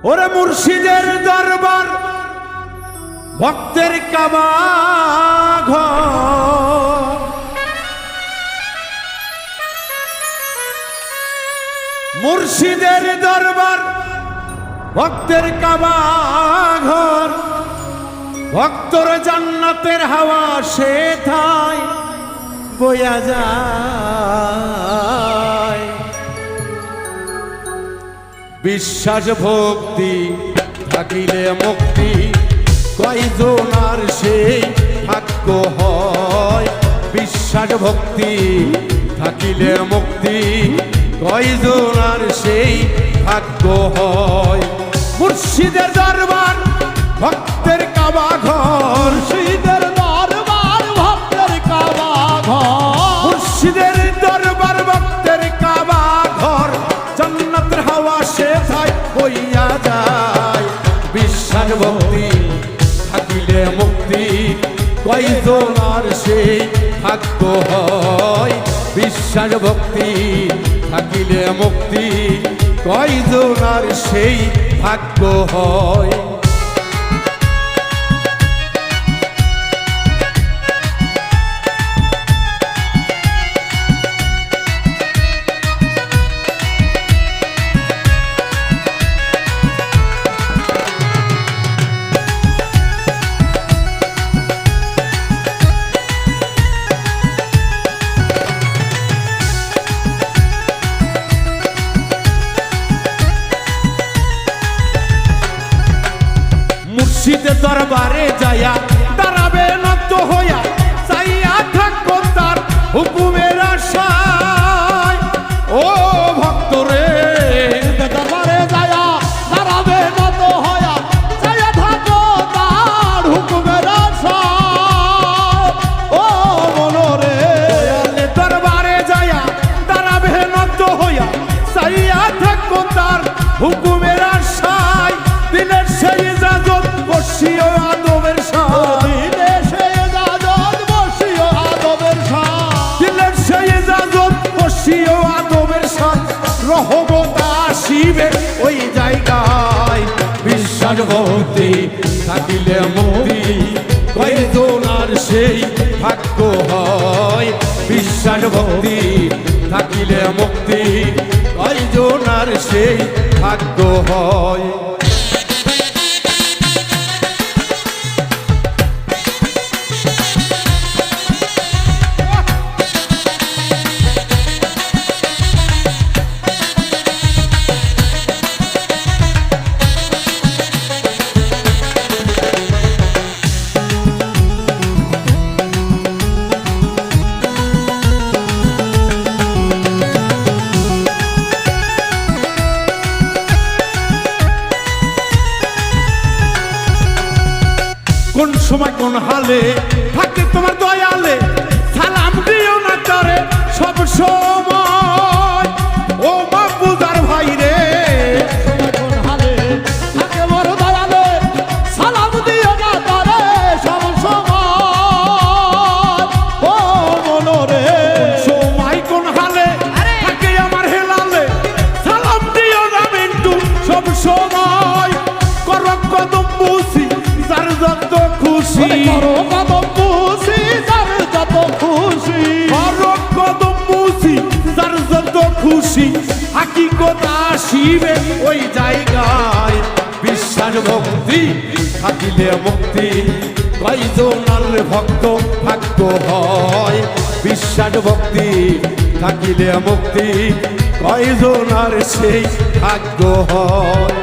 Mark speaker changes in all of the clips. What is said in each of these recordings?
Speaker 1: ওরে মুর্শিদের দরবার ভক্তের কাবা ঘর, মুর্শিদের দরবার ভক্তের কাবা ঘর, ভক্তর জান্নাতের হাওয়া সেথায় বয়া যায়। বিশ্বাস ভক্তি থাকিলে মুক্তি, কয়জনার সেই ভাগ্য হয়। বিশ্বাস ভক্তি থাকিলে মুক্তি, কয়জনার সেই ভাগ্য হয়। মুর্শিদের দরবার ভক্তের কাবা ঘর,
Speaker 2: মুর্শিদের দরবার ভক্তের কাবা ঘর,
Speaker 1: মুর্শিদের দরবার ভক্তের কাবা ঘর, জান্নাতের হাওয়া সেথায় বইয়া যায়। বিশ্বাস ভক্তি থাকিলে মুক্তি, কয়জনার সেই ভাগ্য হয়। বিশ্বাস ভক্তি থাকিলে মুক্তি, কয়জনার সেই ভাগ্য হয়। মুর্শিদের দরবারে যায়া দাঁড়াবে নত হইয়া, চাইয়া থাকো তার হুকুমের আশায়। ও ভক্তরে
Speaker 2: দরবারে যায়া দাঁড়াবে নত হইয়া, চাইয়া থাকো তার হুকুমের আশায়। ও মনরে
Speaker 1: দয়ালে দরবারে যায়া দাঁড়াবে নত হইয়া, চাইয়া থাকো তার হুকুমের আশায়। দিনের সেই ইজাজত বসিও আদবের সাথে,
Speaker 2: দিনে সেই ইজাজত বসিও আদবের সাথে,
Speaker 1: দিনের সেই ইজাজত বসিও আদবের সাথে। রহমত আসিবে ওই জায়গায়। বিশ্বাস ভক্তি থাকিলে মুক্তি, কয়জনার সেই ভাগ্য হয়। বিশ্বাস ভক্তি থাকিলে মুক্তি, কয়জনার সেই ভাগ্য হয়। কোন সময় কোন হালে থাকে তোমার দয়ালে, সালাম দিও না তারে সব সময়। ও বাপুদার ভাই রে,
Speaker 2: কোন হালে থাকে মোর দয়ালে, সালাম দিও না তারে সব সময়। ও মনরে
Speaker 1: সময় কোন হালে থাকে আমার হেলালে, সালাম দিও না মিন্টু সব সময়। কর কদম বুঝি যার যত খুশি,
Speaker 2: করো কদম বুঝি যার যত খুশি,
Speaker 1: কর কদম বুঝি যার যত খুশি। হাকিকত আসিবে ওই জায়গায়। বিশ্বাস ভক্তি থাকিলে মুক্তি, কয়জনার ভক্ত ভাগ্য হয়। বিশ্বাস ভক্তি থাকিলে মুক্তি, কয়জনার সেই ভাগ্য হয়।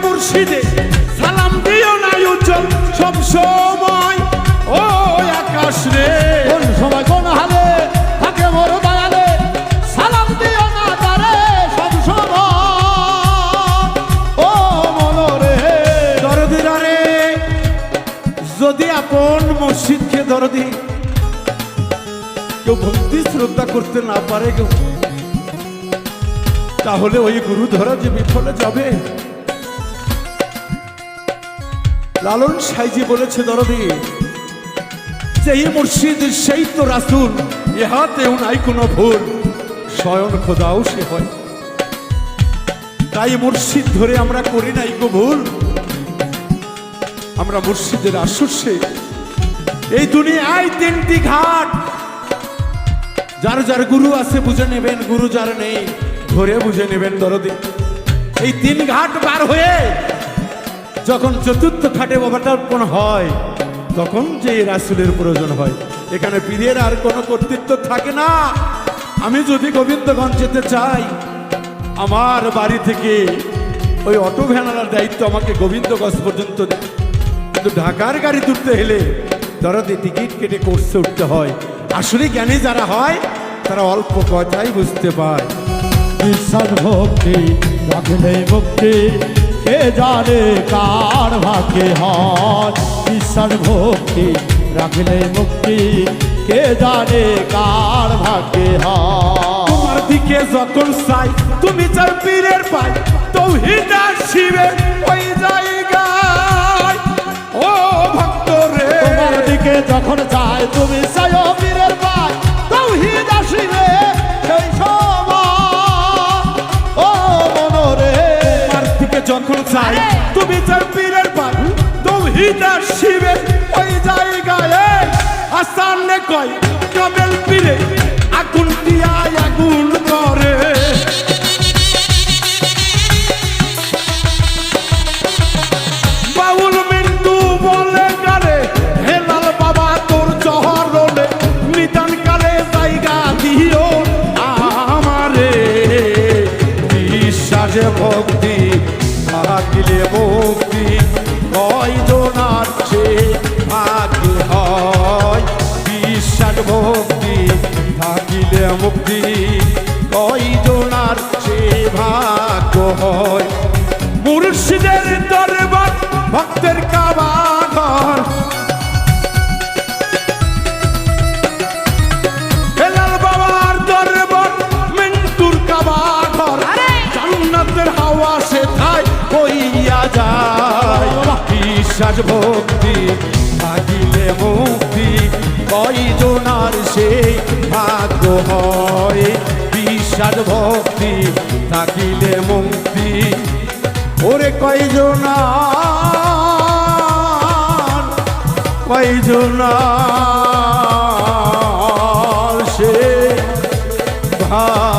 Speaker 1: মুর্শিদে মুর্শিদকে দরদি কেউ ভক্তি শ্রদ্ধা করতে না পারে কেউ, তাহলে ওই গুরু ধরা যে বিফলে যাবে। লালন সাইজি বলেছে দরদি, যেই মুর্শিদ সেই তো রাসূল, ইহাতেও নাই কোনো ভুল, স্বয়ং খোদাও সে হয়। তাই মুর্শিদ ধরে আমরা করি নাই গো ভুল, আমরা মুর্শিদের আশস্যে এই দুনিয়ায় তিনটি ঘাট, যার যার গুরু আছে বুঝে নেবেন, গুরু যার নেই ধরে বুঝে নেবেন দরদি। এই তিন ঘাট পার হয়ে যখন চতুর্থ ঘাটে অবতরণ হয়, তখন যে রাসূলের প্রয়োজন হয়। এখানে পীরের আর কোনো কর্তৃত্ব থাকে না। আমি যদি গোবিন্দগঞ্জ যেতে চাই, আমার বাড়ি থেকে ওই অটো ভ্যানালার দায়িত্ব আমাকে গোবিন্দগঞ্জ পর্যন্ত দেয়, কিন্তু ঢাকার গাড়ি তুলতে হলে দরদি টিকিট কেটে কোর্সে উঠতে হয়। আসলে জ্ঞানী যারা হয় তারা অল্প কথাই বুঝতে পায়।
Speaker 2: বিশ্বাস ভক্তি রাখলে মুক্তি, কে জানে কার ভাগ্যে হয়। বিশ্বাস ভক্তি রাখলে মুক্তি, কে জানে কার ভাগ্যে হয়।
Speaker 1: তোমার দিকে যখন চাই তুমি চাই পীরের পাই, তৌহিদ আসিবে ওই জায়গায়। ও ভক্ত রে,
Speaker 2: তোমার দিকে যখন চাই তুমি চাই পীরের পাই, তৌহিদ আসিবে সেই সময়। ও মনরে,
Speaker 1: তোমার দিকে যখন চাই তুমি চাই পীরের পাই, তৌহিদ আসিবে ওই জায়গায়। হাসানে কয় কামেল পীরে আগুন দিয়া আগুন করে, বাউল মিন্টু বলে গারে হেলাল বাবা তোর চহরলে, নিদান কালে জায়গা দিও আমারে। বিশ্বাসে ভক্তি থাকিলে মুক্তি, কয়জনার সে ভাগ্য হয়। বিশ্বাস ভক্তি থাকিলে মুক্তি, কয়জনার সে ভাগ্য হয়। মুর্শিদের দরবার ভক্তের কাবাঘর, হেলাল বাবার দরবার মিন্টুর কাবাঘর। জান্নাতের হাওয়া সে ঠাই হইয়া যায়। বিশ্বাস ভক্তি থাকিলে মুক্তি, কয়জনার সে ভাগ্য হয়। বিশ্বাস ভক্তি থাকিলে মুক্তি, ওরে কয়জনার সে ভাগ্য